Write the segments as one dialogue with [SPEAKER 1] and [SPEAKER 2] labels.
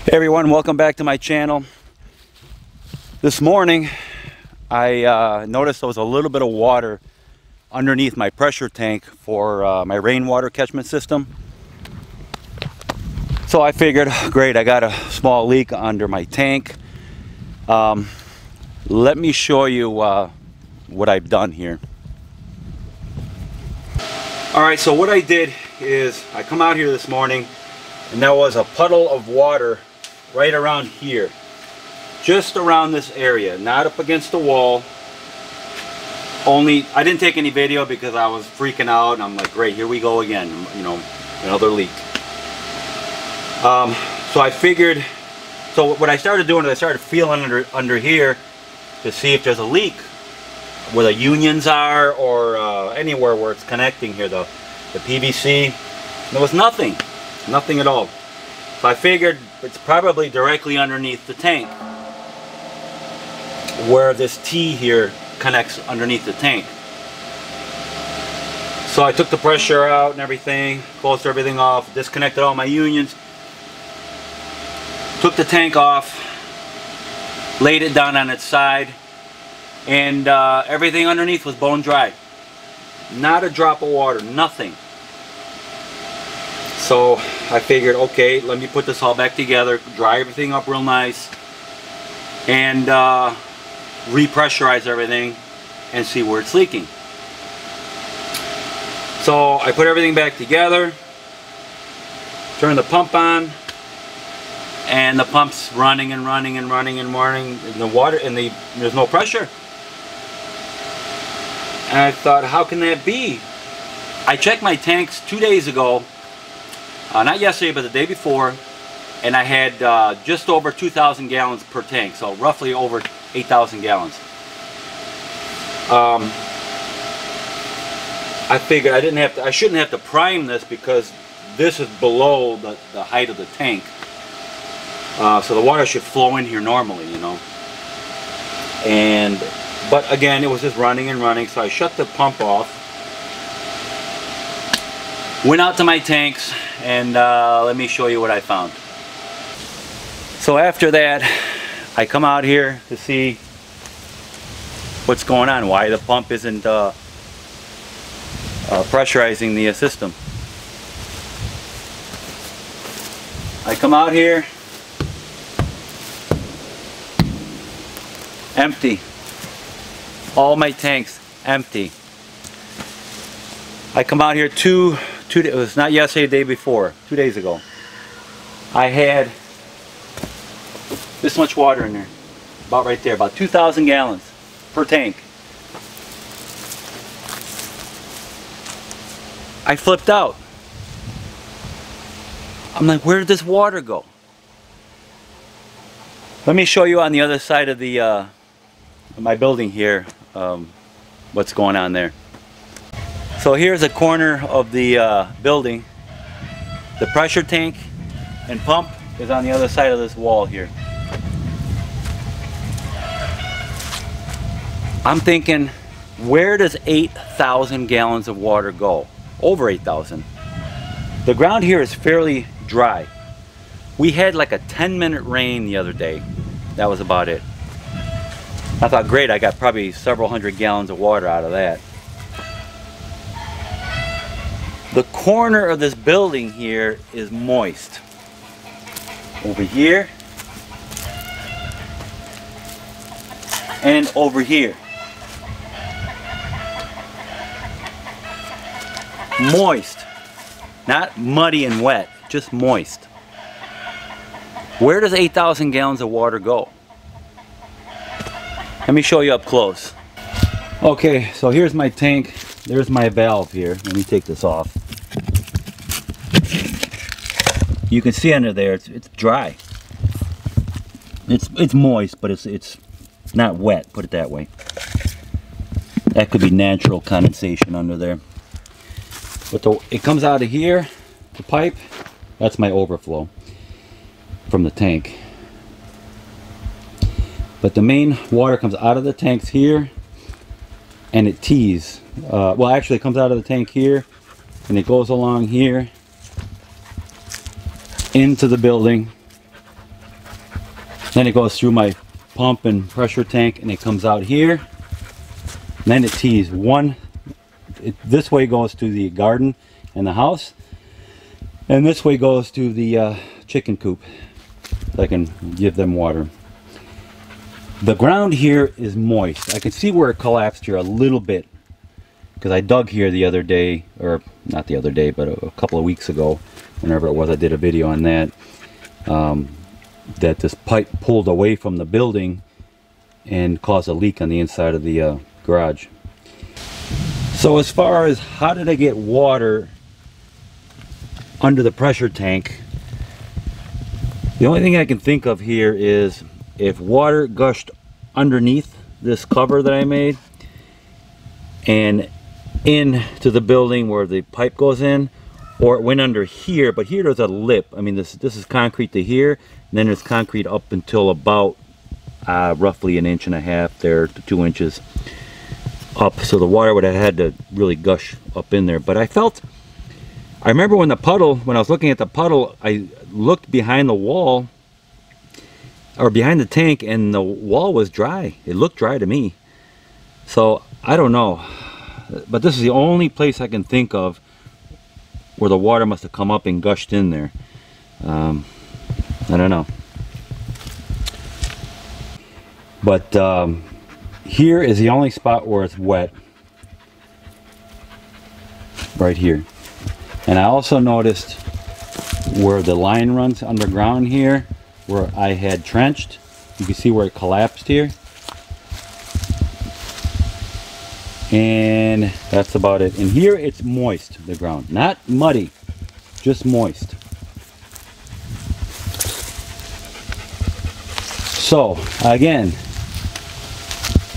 [SPEAKER 1] Hey everyone, welcome back to my channel. This morning I noticed there was a little bit of water underneath my pressure tank for my rainwater catchment system. So I figured, great, I got a small leak under my tank. Let me show you what I've done here. Alright, so what I did is I come out here this morning and there was a puddle of water right around here, just around this area, not up against the wall. Only I didn't take any video because I was freaking out and I'm like, great, here we go again, you know, another leak. So I figured, so what I started doing is I started feeling under here to see if there's a leak where the unions are, or anywhere where it's connecting here, the PVC. There was nothing at all. So I figured it's probably directly underneath the tank where this T here connects underneath the tank. So I took the pressure out and everything, closed everything off, disconnected all my unions, took the tank off, laid it down on its side, and everything underneath was bone dry. Not a drop of water, nothing. So I figured, okay, let me put this all back together, dry everything up real nice, and repressurize everything and see where it's leaking. So I put everything back together, turn the pump on, and the pump's running and running and running and running, and the water, and there's no pressure. And I thought, how can that be? I checked my tanks 2 days ago, not yesterday but the day before, and I had just over 2,000 gallons per tank, so roughly over 8,000 gallons. I figured I shouldn't have to prime this because this is below the height of the tank, so the water should flow in here normally, you know. But again, it was just running and running, so I shut the pump off, went out to my tanks, and let me show you what I found. So after that, I come out here to see what's going on, why the pump isn't pressurizing the system. I come out here, empty. All my tanks empty. I come out here it was not yesterday, the day before, 2 days ago. I had this much water in there, about right there, about 2,000 gallons per tank. I flipped out. I'm like, where did this water go? Let me show you on the other side of the my building here, what's going on there. So here's a corner of the building. The pressure tank and pump is on the other side of this wall here. I'm thinking, where does 8,000 gallons of water go? Over 8,000. The ground here is fairly dry. We had like a 10-minute rain the other day. That was about it. I thought, great, I got probably several hundred gallons of water out of that. The corner of this building here is moist. Over here and over here. Moist. Not muddy and wet, just moist. Where does 8,000 gallons of water go? Let me show you up close. Okay, so here's my tank. There's my valve here. Let me take this off. You can see under there, it's dry. It's moist, but it's not wet, put it that way. That could be natural condensation under there. But it comes out of here, the pipe, that's my overflow from the tank. But the main water comes out of the tanks here, and it tees. Well, actually it comes out of the tank here, and it goes along here into the building Then it goes through my pump and pressure tank, and it comes out here. And then it tees this way goes to the garden and the house, and this way goes to the chicken coop, so I can give them water. The ground here is moist. I can see where it collapsed here a little bit, because I dug here the other day, or not the other day, but a couple of weeks ago, whenever it was, I did a video on that, that this pipe pulled away from the building and caused a leak on the inside of the garage. So as far as how did I get water under the pressure tank, the only thing I can think of here is if water gushed underneath this cover that I made and into the building where the pipe goes in, or it went under here, but here there's a lip. I mean, this is concrete to here, and then there's concrete up until about roughly 1.5 inches there to 2 inches up, so the water would have had to really gush up in there. But I remember when I was looking at the puddle, I looked behind the wall, or behind the tank, and the wall was dry. It looked dry to me. So I don't know, but this is the only place I can think of where the water must have come up and gushed in there. I don't know. But here is the only spot where it's wet, right here. And I also noticed where the line runs underground here, where I had trenched. You can see where it collapsed here. And that's about it. And here it's moist, the ground. Not muddy, just moist. So, again,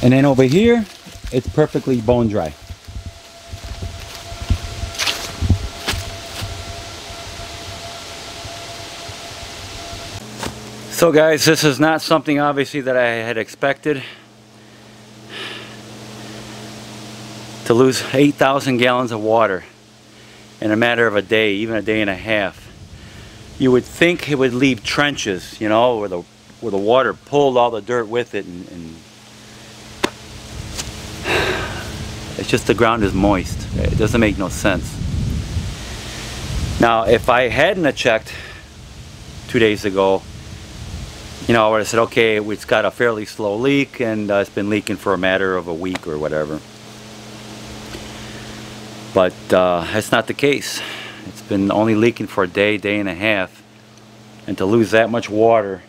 [SPEAKER 1] and then over here, it's perfectly bone dry. So guys, this is not something obviously that I had expected. To lose 8,000 gallons of water in a matter of a day, even a day and a half. You would think it would leave trenches, you know, where the water pulled all the dirt with it, and it's just the ground is moist. It doesn't make no sense. Now, if I hadn't have checked 2 days ago, you know, I would have said, okay, it's got a fairly slow leak, and it's been leaking for a matter of a week or whatever. But that's not the case. It's been only leaking for a day, day and a half, and to lose that much water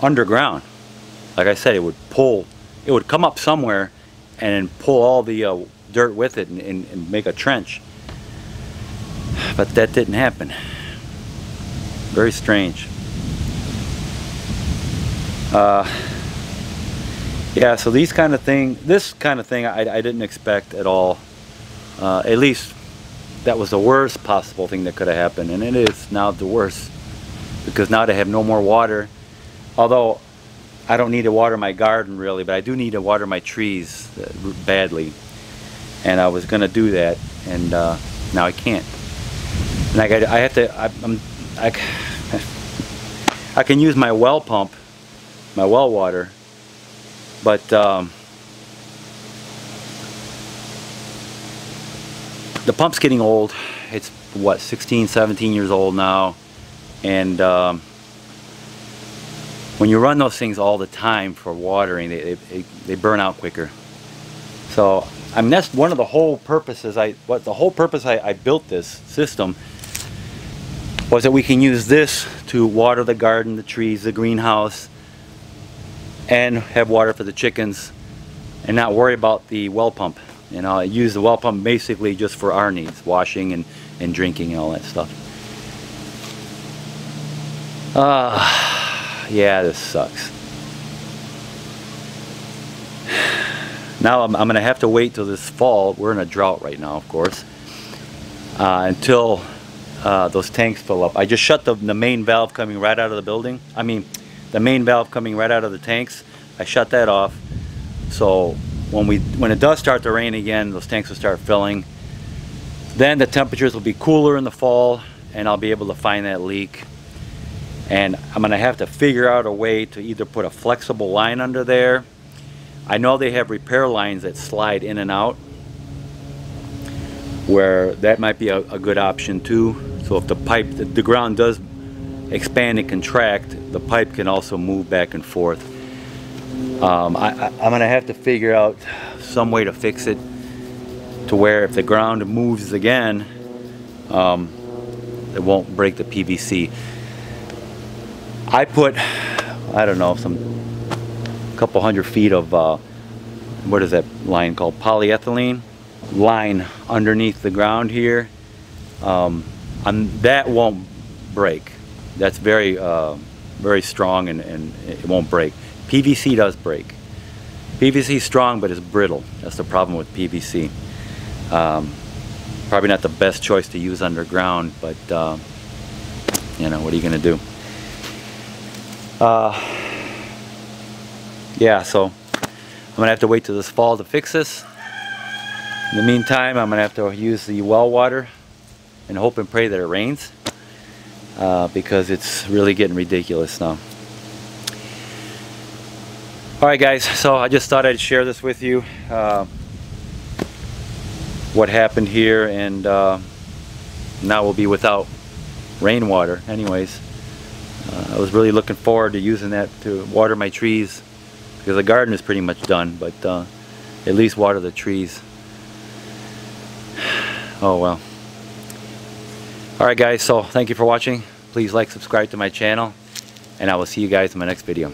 [SPEAKER 1] underground, like I said, it would come up somewhere and pull all the dirt with it and make a trench. But that didn't happen. Very strange. Yeah, so this kind of thing I didn't expect at all. At least that was the worst possible thing that could have happened, and it is now the worst, because now they have no more water. Although I don't need to water my garden really, but I do need to water my trees badly, and I was gonna do that, and now I can't. And I can use my well pump, my well water, but the pump's getting old. It's what, 16, 17 years old now, and when you run those things all the time for watering, they burn out quicker. So I mean, that's one of the whole purposes. The whole purpose I built this system was that we can use this to water the garden, the trees, the greenhouse, and have water for the chickens, and not worry about the well pump. You know, I use the well pump basically just for our needs, washing and drinking and all that stuff. Yeah, this sucks. Now I'm going to have to wait till this fall. We're in a drought right now, of course, until those tanks fill up. I just shut the main valve coming right out of the building. I mean, the main valve coming right out of the tanks. I shut that off. So when it does start to rain again, those tanks will start filling. Then the temperatures will be cooler in the fall, and I'll be able to find that leak. and I'm gonna have to figure out a way to either put a flexible line under there. I know they have repair lines that slide in and out, where that might be a good option too. So if the ground does expand and contract, the pipe can also move back and forth. I'm gonna have to figure out some way to fix it to where if the ground moves again, it won't break the PVC. I put, I don't know, a couple hundred feet of what is that line called, polyethylene line underneath the ground here. That won't break. That's very very strong, and it won't break. PVC does break. PVC is strong, but it's brittle. That's the problem with PVC. Probably not the best choice to use underground, but you know, what are you gonna do? Yeah, so I'm gonna have to wait till this fall to fix this. In the meantime, I'm gonna have to use the well water and hope and pray that it rains, because it's really getting ridiculous now. Alright guys, so I just thought I'd share this with you, what happened here, and now we'll be without rainwater anyways. I was really looking forward to using that to water my trees, because the garden is pretty much done, but at least water the trees. Oh well. Alright guys, so thank you for watching. Please like, subscribe to my channel, and I will see you guys in my next video.